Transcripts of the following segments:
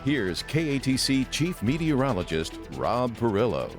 Here's KATC Chief Meteorologist Rob Perillo.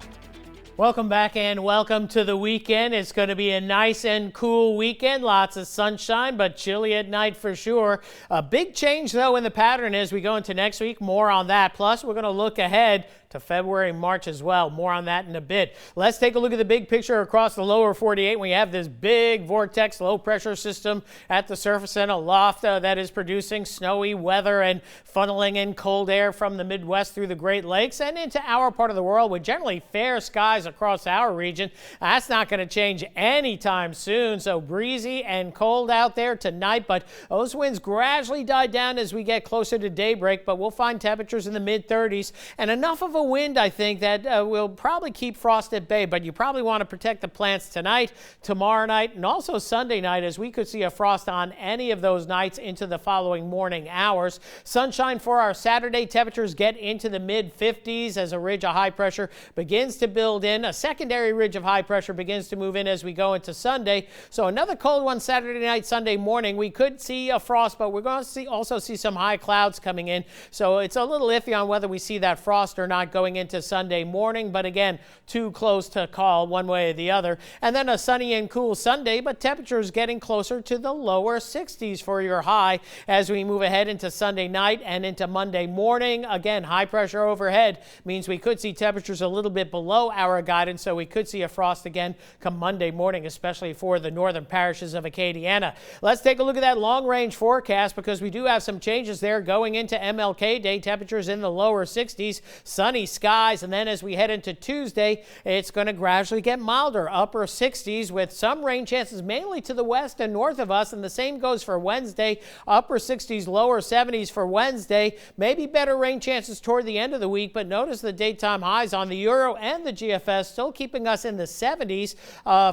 Welcome back and welcome to the weekend. It's going to be a nice and cool weekend. Lots of sunshine, but chilly at night for sure. A big change, though, in the pattern as we go into next week. More on that. Plus, we're going to look ahead to February and March as well. More on that in a bit. Let's take a look at the big picture across the lower 48. We have this big vortex low pressure system at the surface and aloft that is producing snowy weather and funneling in cold air from the Midwest through the Great Lakes and into our part of the world with generally fair skies across our region. That's not going to change anytime soon. So breezy and cold out there tonight, but those winds gradually die down as we get closer to daybreak, but we'll find temperatures in the mid-30s and enough of a wind, I think, that will probably keep frost at bay, but you probably want to protect the plants tonight, tomorrow night, and also Sunday night, as we could see a frost on any of those nights into the following morning hours. Sunshine for our Saturday. Temperatures get into the mid-50s as a ridge of high pressure begins to build in. A secondary ridge of high pressure begins to move in as we go into Sunday. So another cold one Saturday night, Sunday morning. We could see a frost, but we're going to also see some high clouds coming in. So it's a little iffy on whether we see that frost or not going into Sunday morning, but again, too close to call one way or the other. And then a sunny and cool Sunday, but temperatures getting closer to the lower 60s for your high as we move ahead into Sunday night and into Monday morning. Again, high pressure overhead means we could see temperatures a little bit below our guidance, so we could see a frost again come Monday morning, especially for the northern parishes of Acadiana. Let's take a look at that long-range forecast because we do have some changes there going into MLK Day. Temperatures in the lower 60s, sunny skies, and then as we head into Tuesday, it's going to gradually get milder, upper 60s with some rain chances mainly to the west and north of us, and the same goes for Wednesday, upper 60s, lower 70s for Wednesday. Maybe better rain chances toward the end of the week, but notice the daytime highs on the Euro and the GFS still keeping us in the 70s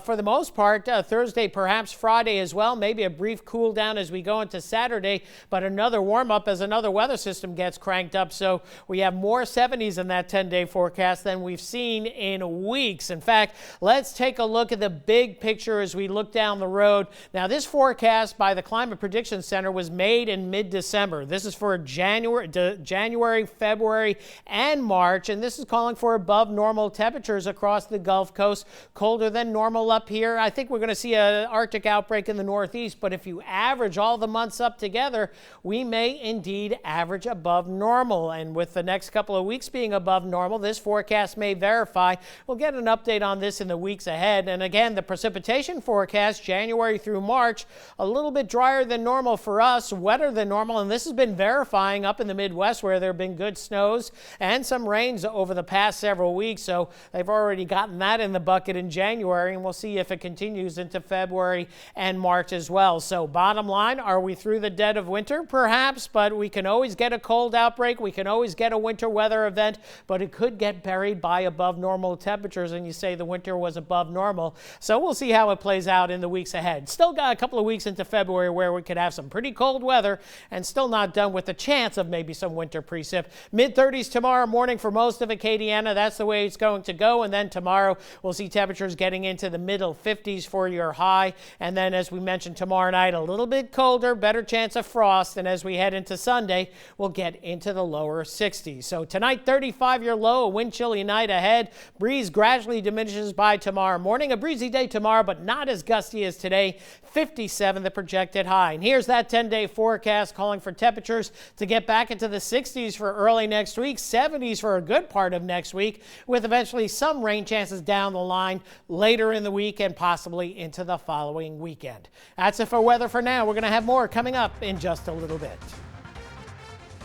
for the most part. Thursday, perhaps Friday as well, maybe a brief cool down as we go into Saturday, but another warm up as another weather system gets cranked up, so we have more 70s in that 10-day forecast than we've seen in weeks. In fact, let's take a look at the big picture as we look down the road. Now, this forecast by the Climate Prediction Center was made in mid-December. This is for January, February, and March, and this is calling for above normal temperatures across the Gulf Coast, colder than normal up here. I think we're going to see an Arctic outbreak in the Northeast, but if you average all the months up together, we may indeed average above normal. And with the next couple of weeks being above normal, this forecast may verify. We'll get an update on this in the weeks ahead. And again, the precipitation forecast, January through March, a little bit drier than normal for us, wetter than normal, and this has been verifying up in the Midwest where there have been good snows and some rains over the past several weeks. So they've already gotten that in the bucket in January, and we'll see if it continues into February and March as well. So bottom line, are we through the dead of winter? Perhaps, but we can always get a cold outbreak. We can always get a winter weather event, but it could get buried by above normal temperatures, and you say the winter was above normal. So we'll see how it plays out in the weeks ahead. Still got a couple of weeks into February where we could have some pretty cold weather and still not done with the chance of maybe some winter precip. Mid-30s tomorrow morning for most of Acadiana. That's the way it's going to go. And then tomorrow we'll see temperatures getting into the middle 50s for your high. And then as we mentioned tomorrow night, a little bit colder, better chance of frost. And as we head into Sunday, we'll get into the lower 60s. So tonight, 35 your low, a wind chilly night ahead. Breeze gradually diminishes by tomorrow morning. A breezy day tomorrow, but not as gusty as today. 57 the projected high. And here's that 10-day forecast calling for temperatures to get back into the 60s for early next week, 70s for a good part of next week, with eventually some rain chances down the line later in the week and possibly into the following weekend. That's it for weather for now. We're going to have more coming up in just a little bit.